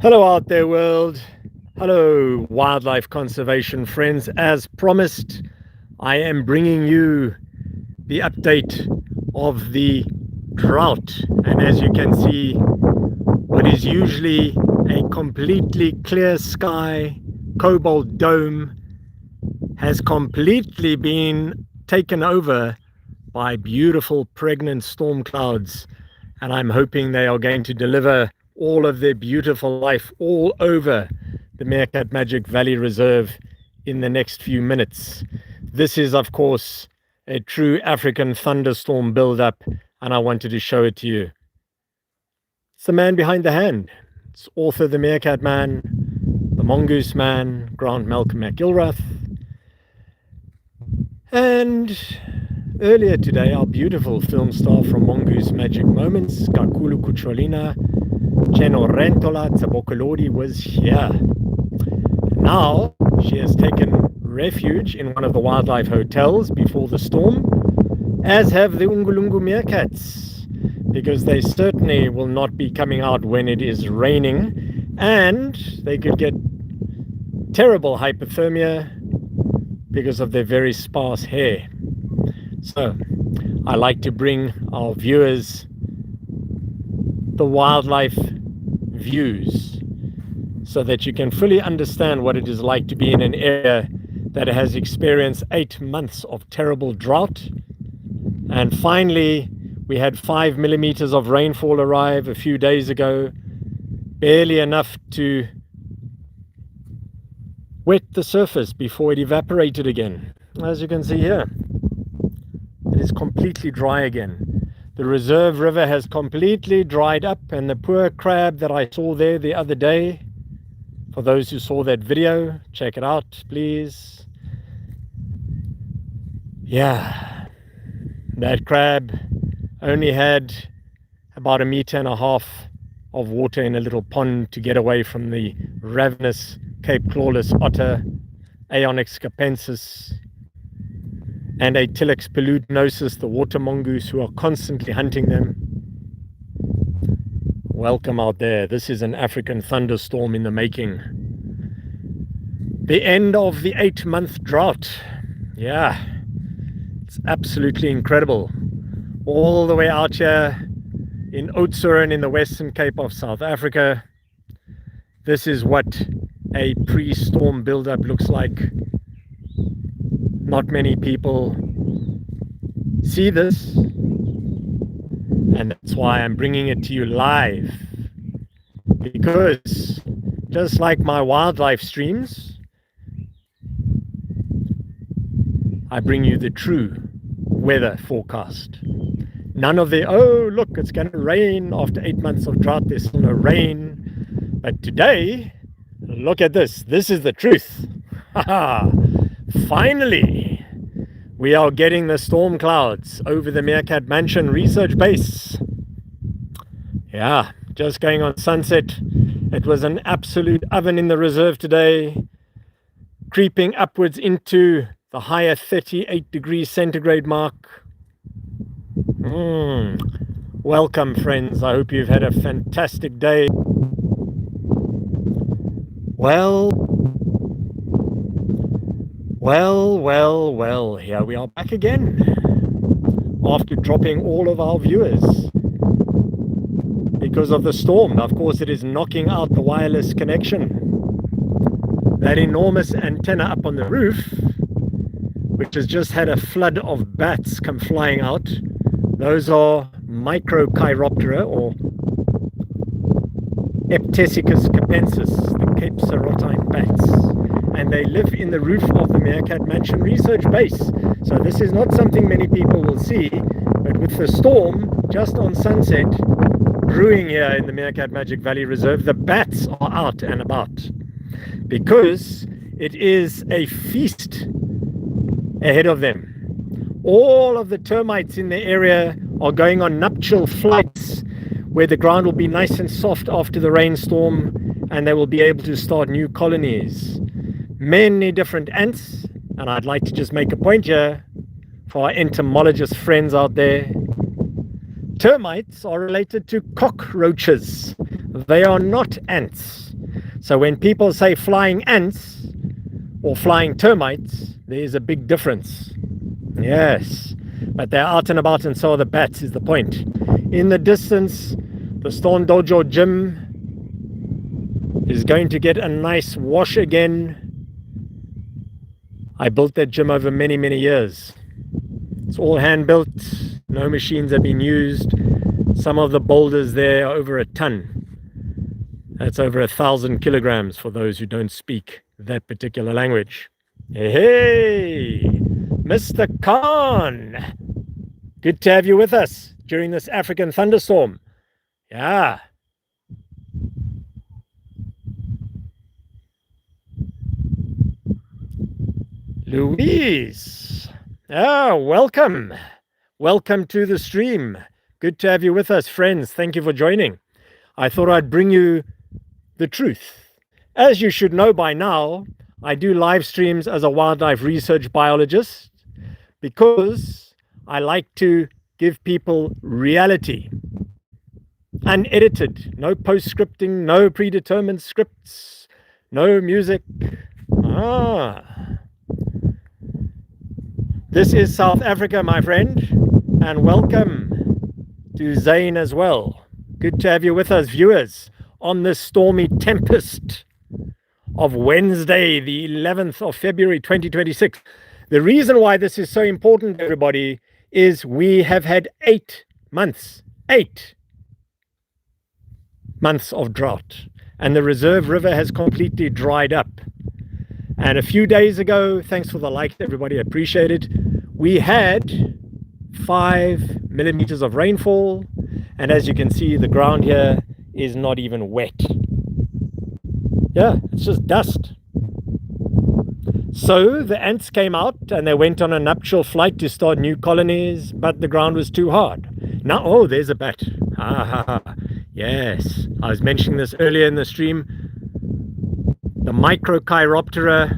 Hello out there, world. Hello, wildlife conservation friends. As promised, I am bringing you the update of the drought. And as you can see, what is usually a completely clear sky, cobalt dome, has completely been taken over by beautiful pregnant storm clouds. And I'm hoping they are going to deliver all of their beautiful life all over the Meerkatmagic Valley Reserve in the next few minutes. This is, of course, a true African thunderstorm build-up, and I wanted to show it to you. It's the man behind the hand. It's author the Meerkat Man, the Mongoose Man, Grant Malcolm mcilrath. And earlier today, our beautiful film star from Mongoose Magic Moments, Kakulu Kucholina Chenorentola Tsabokolodi, was here. Now she has taken refuge in one of the wildlife hotels before the storm, as have the Ungulungu meerkats, because they certainly will not be coming out when it is raining, and they could get terrible hypothermia because of their very sparse hair. So I like to bring our viewers the wildlife views so that you can fully understand what it is like to be in an area that has experienced 8 months of terrible drought. And finally, we had 5 millimeters of rainfall arrive a few days ago, barely enough to wet the surface before it evaporated again. As you can see here, it is completely dry again. The reserve river has completely dried up, and the poor crab that I saw there the other day, for those who saw that video, check it out please. Yeah, that crab only had about 1.5 meters of water in a little pond to get away from the ravenous Cape clawless otter, Aonyx capensis, and Atelix peludinosus, the water mongoose, who are constantly hunting them. Welcome out there. This is an African thunderstorm in the making. The end of the 8-month drought. Yeah, it's absolutely incredible. All the way out here in Oudtshoorn in the Western Cape of South Africa. This is what a pre-storm buildup looks like. Not many people see this, and that's why I'm bringing it to you live, because just like my wildlife streams, I bring you the true weather forecast. None of the, oh look, it's going to rain after 8 months of drought, there's still no rain. But today, look at this. This is the truth. Finally, we are getting the storm clouds over the Meerkatmanchen research base. Yeah, just going on sunset. It was an absolute oven in the reserve today, creeping upwards into the higher 38 degrees centigrade mark. Welcome, friends. I hope you've had a fantastic day. Well, here we are back again after dropping all of our viewers because of the storm. Of course, it is knocking out the wireless connection. That enormous antenna up on the roof, which has just had a flood of bats come flying out. Those are Microchiroptera or Eptesicus capensis, the Cape Serotine bats. And they live in the roof of the Meerkatmanchen research base. So this is not something many people will see, but with the storm just on sunset brewing here in the Meerkatmagic Valley Reserve, the bats are out and about because it is a feast ahead of them. All of the termites in the area are going on nuptial flights where the ground will be nice and soft after the rainstorm, and they will be able to start new colonies. Many different ants, and I'd like to just make a point here for our entomologist friends out there. Termites are related to cockroaches. They are not ants. So when people say flying ants or flying termites, there's a big difference. Yes, but they're out and about, and so are the bats, is the point. In the distance, the Stone Dojo gym is going to get a nice wash again. I built that gym over many, many years. It's all hand built, no machines have been used. Some of the boulders there are over a ton. That's over 1,000 kilograms for those who don't speak that particular language. Hey, Mr. Khan. Good to have you with us during this African thunderstorm. Yeah. Louise. Ah, welcome. Welcome to the stream. Good to have you with us, friends. Thank you for joining. I thought I'd bring you the truth. As you should know by now, I do live streams as a wildlife research biologist because I like to give people reality. Unedited, no post-scripting, no predetermined scripts, no music. This is South Africa, my friend, and welcome to Zane as well. Good to have you with us, viewers, on this stormy tempest of Wednesday, the 11th of February, 2026. The reason why this is so important, everybody, is we have had 8 months of drought, and the reserve river has completely dried up. And a few days ago, thanks for the likes, everybody, appreciate it, we had 5 millimeters of rainfall, and as you can see, the ground here is not even wet. Yeah, it's just dust. So the ants came out and they went on a nuptial flight to start new colonies, but the ground was too hard. Now, oh, there's a bat. Yes, I was mentioning this earlier in the stream. The Microchiroptera,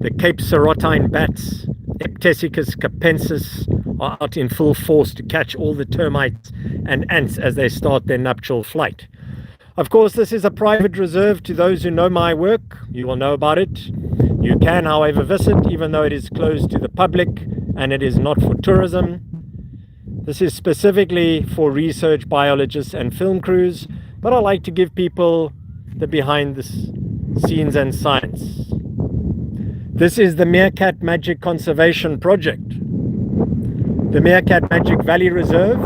the Cape Serotine bats, Eptesicus capensis, are out in full force to catch all the termites and ants as they start their nuptial flight. Of course, this is a private reserve. To those who know my work, you will know about it. You can, however, visit, even though it is closed to the public and it is not for tourism. This is specifically for research biologists and film crews, but I like to give people the behind the scenes and science. This is the Meerkat Magic Conservation Project, the Meerkat Magic Valley Reserve.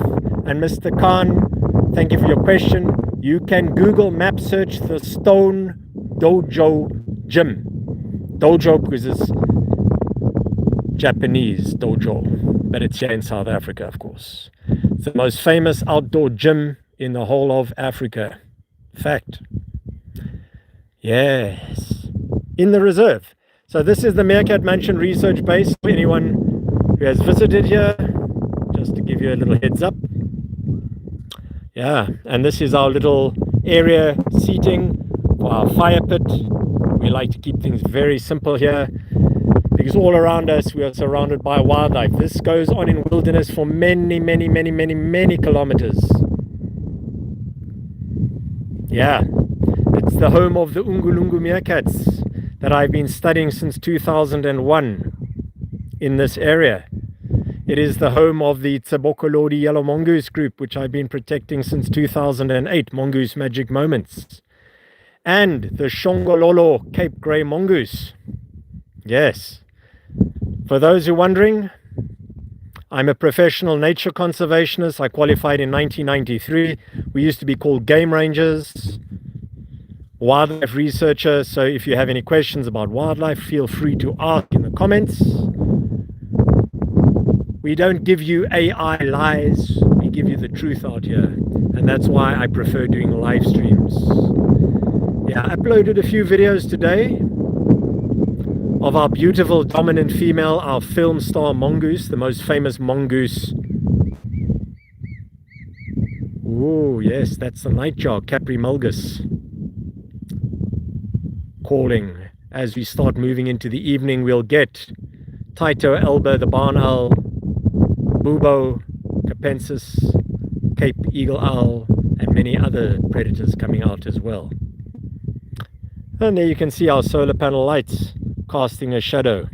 And Mr. Khan, thank you for your question. You can Google map search the Stone Dojo Gym. Dojo because it's Japanese dojo, but it's here in South Africa, of course. It's the most famous outdoor gym in the whole of Africa. Fact. Yes. In the reserve. So this is the Meerkat Mansion research base for anyone who has visited here, just to give you a little heads up. Yeah, and this is our little area seating for our fire pit. We like to keep things very simple here because all around us we are surrounded by wildlife. This goes on in wilderness for many kilometers. Yeah, it's the home of the Ungulungu meerkats that I've been studying since 2001 in this area. It is the home of the Tsabokolodi yellow mongoose group, which I've been protecting since 2008, Mongoose Magic Moments. And the Shongololo Cape Grey mongoose. Yes. For those who are wondering, I'm a professional nature conservationist. I qualified in 1993. We used to be called game rangers, wildlife researcher. So if you have any questions about wildlife, feel free to ask in the comments. We don't give you AI lies, we give you the truth out here. And that's why I prefer doing live streams. Yeah, I uploaded a few videos today of our beautiful dominant female, our film star mongoose, the most famous mongoose. Oh yes, that's the nightjar, Capri mulgus, calling. As we start moving into the evening, we'll get Taito Elba, the barn owl, Bubo, Capensis, Cape Eagle Owl, and many other predators coming out as well. And there you can see our solar panel lights casting a shadow.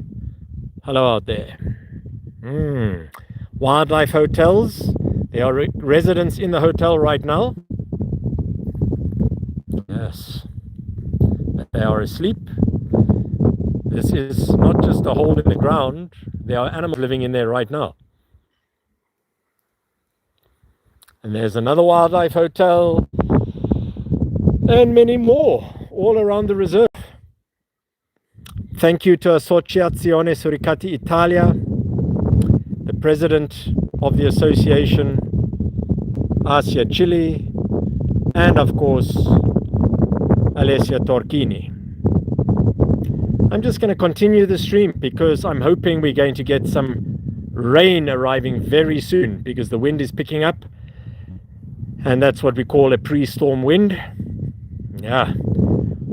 Hello out there. Wildlife hotels. There are residents in the hotel right now. Yes. But they are asleep. This is not just a hole in the ground. There are animals living in there right now. And there's another wildlife hotel. And many more all around the reserve. Thank you to Associazione Suricati Italia, the president of the association, Asia Chile, and of course, Alessia Torchini. I'm just going to continue the stream because I'm hoping we're going to get some rain arriving very soon because the wind is picking up, and that's what we call a pre-storm wind. Yeah.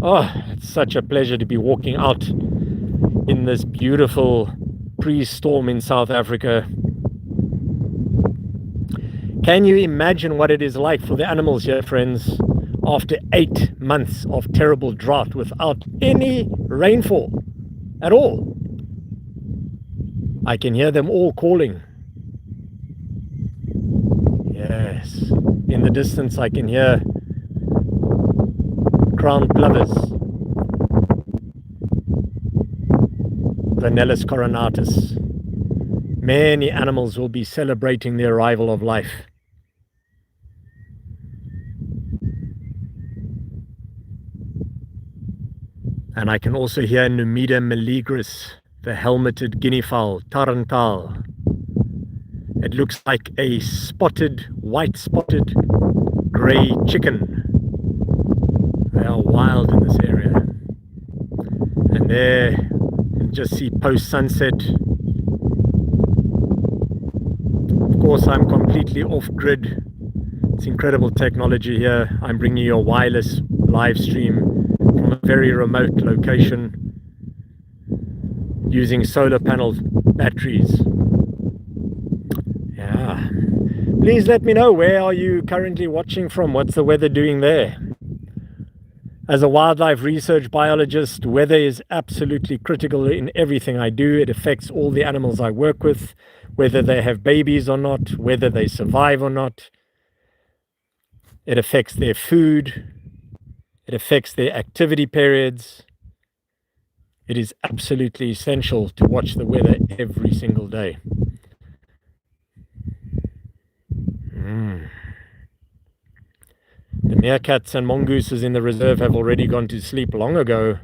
Oh, it's such a pleasure to be walking out in this beautiful pre-storm in South Africa. Can you imagine what it is like for the animals here, friends, after 8 months of terrible drought without any rainfall at all? I can hear them all calling. Yes, in the distance I can hear crowned plovers, Vanellus coronatus. Many animals will be celebrating the arrival of life. And I can also hear Numida meleagris, the helmeted guinea fowl, tarantal. It looks like a spotted, white-spotted grey chicken. They are wild in this area. And there, you can just see post-sunset. Of course, I'm completely off-grid. It's incredible technology here. I'm bringing you a wireless live stream from a very remote location using solar panel batteries. Yeah. Please let me know, where are you currently watching from? What's the weather doing there? As a wildlife research biologist, weather is absolutely critical in everything I do. It affects all the animals I work with, whether they have babies or not, whether they survive or not. It affects their food. It affects their activity periods. It is absolutely essential to watch the weather every single day. The meerkats and mongooses in the reserve have already gone to sleep long ago,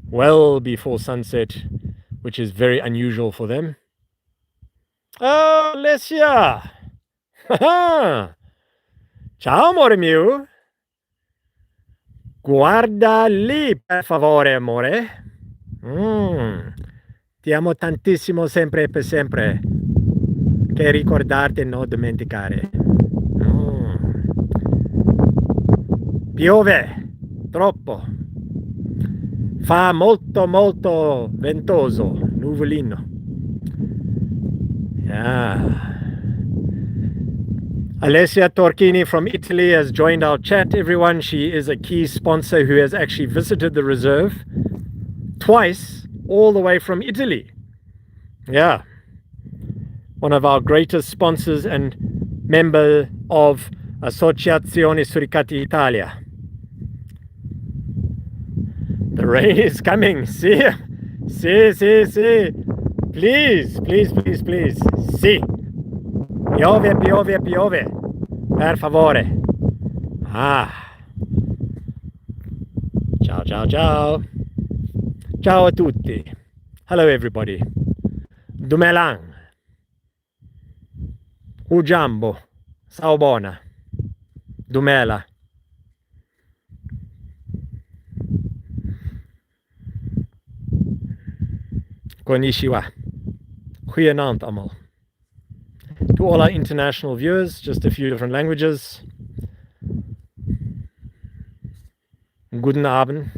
well before sunset, which is very unusual for them. Oh, Alessia! Ciao, amore mio! Guarda lì, per favore, amore. Ti amo tantissimo, sempre e per sempre. Che ricordarti e non dimenticare. Piove troppo, fa molto ventoso, nuvolino. Yeah. Alessia Torchini from Italy has joined our chat, everyone. She is a key sponsor who has actually visited the reserve twice, all the way from Italy. Yeah. One of our greatest sponsors and member of Associazione Suricati Italia. The rain is coming. See. Please. See. Piove. Per favore. Ciao. Ciao a tutti. Hello everybody. Dumelang. Ujambo. Sao bona. Dumela. Konnichiwa. Goeienaand allemaal. To all our international viewers, just a few different languages. Guten Abend.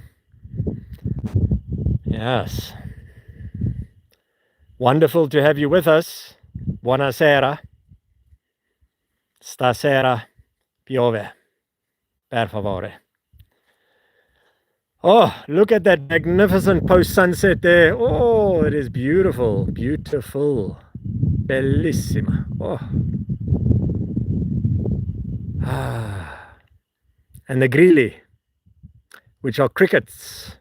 Yes. Wonderful to have you with us. Buonasera. Stasera piove. Per favore. Oh, look at that magnificent post-sunset there. Oh, it is beautiful. Beautiful. Bellissima. Oh. Ah. And the grilli, which are crickets,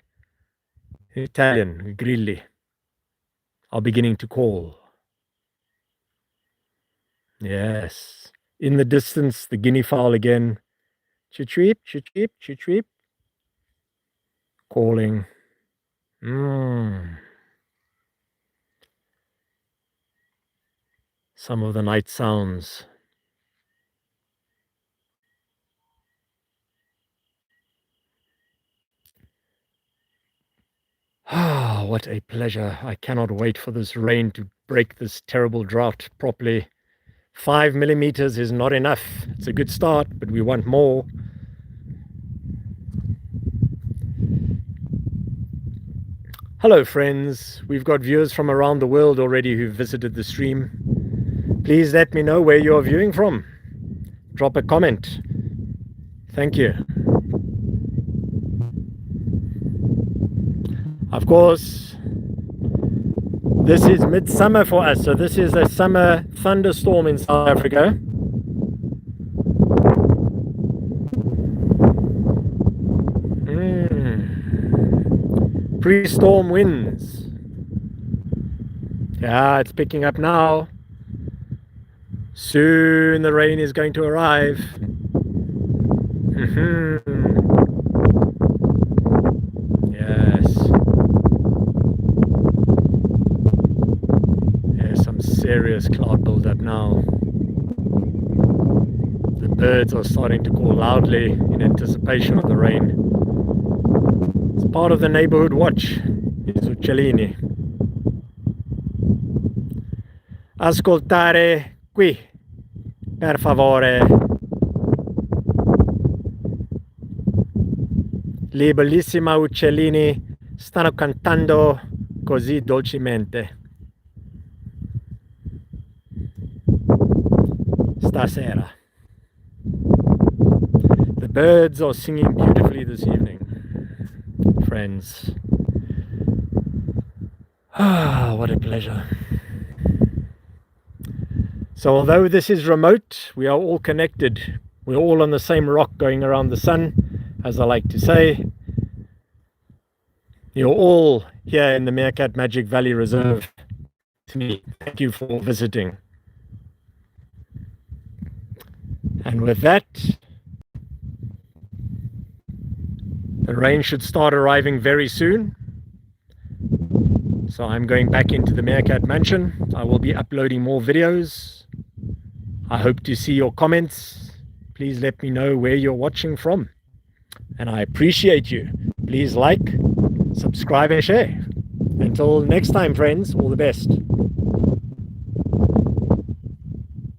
in Italian, grilli, are beginning to call. Yes. In the distance, the guinea fowl again. Chirp, chirp, chirp, chirp. Calling. Some of the night sounds. Ah, what a pleasure. I cannot wait for this rain to break this terrible drought properly. 5 millimeters is not enough. It's a good start, but we want more. Hello friends, we've got viewers from around the world already who've visited the stream. Please let me know where you're viewing from. Drop a comment. Thank you. Of course, this is midsummer for us, so this is a summer thunderstorm in South Africa. Pre-storm winds. Yeah, it's picking up now. Soon the rain is going to arrive. Yes. There's some serious cloud buildup now. The birds are starting to call loudly in anticipation of the rain. It's part of the neighborhood watch. I uccellini. Ascoltare qui, per favore. I bellissimi uccellini stanno cantando così dolcemente. Stasera. The birds are singing beautifully this evening, friends. Ah, what a pleasure. So although this is remote, we are all connected. We're all on the same rock going around the sun, as I like to say. You're all here in the Meerkat Magic Valley Reserve with me. Thank you for visiting. And with that, the rain should start arriving very soon. So I'm going back into the Meerkat Mansion. I will be uploading more videos. I hope to see your comments. Please let me know where you're watching from. And I appreciate you. Please like, subscribe and share. Until next time, friends, all the best.